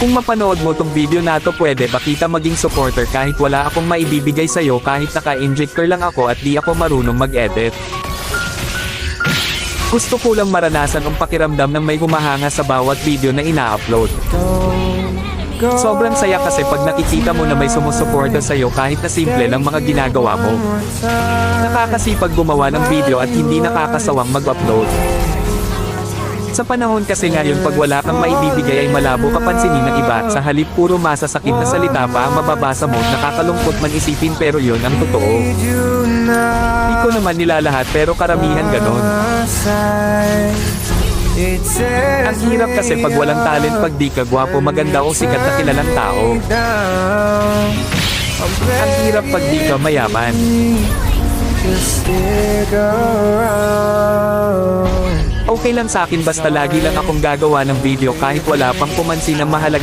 Kung mapanood mo tong video na to, pwede ba kita maging supporter kahit wala akong maibibigay sa'yo, kahit naka-injector lang ako at di ako marunong mag-edit. Gusto ko lang maranasan ang pakiramdam ng may humahanga sa bawat video na ina-upload. Sobrang saya kasi pag nakikita mo na may sumusuporta sa'yo kahit na simple lang mga ginagawa mo. Nakakasipag gumawa ng video at hindi nakakasawang mag-upload. Sa panahon kasi ngayon, pag wala kang maibibigay ay malabo ka pansinin ng iba, sa halip puro masasakit na salita pa ang mababasa mo. Nakakalungkot man isipin pero yon ang totoo. Di ko naman nilalahat pero karamihan ganon. Ang hirap kasi pag walang talent, pag di ka gwapo, maganda o sikat na kilalang tao. Ang hirap pag di ka mayaman. Okay lang sa akin basta lagi lang akong gagawa ng video kahit wala pang pumansin ang mahalaga.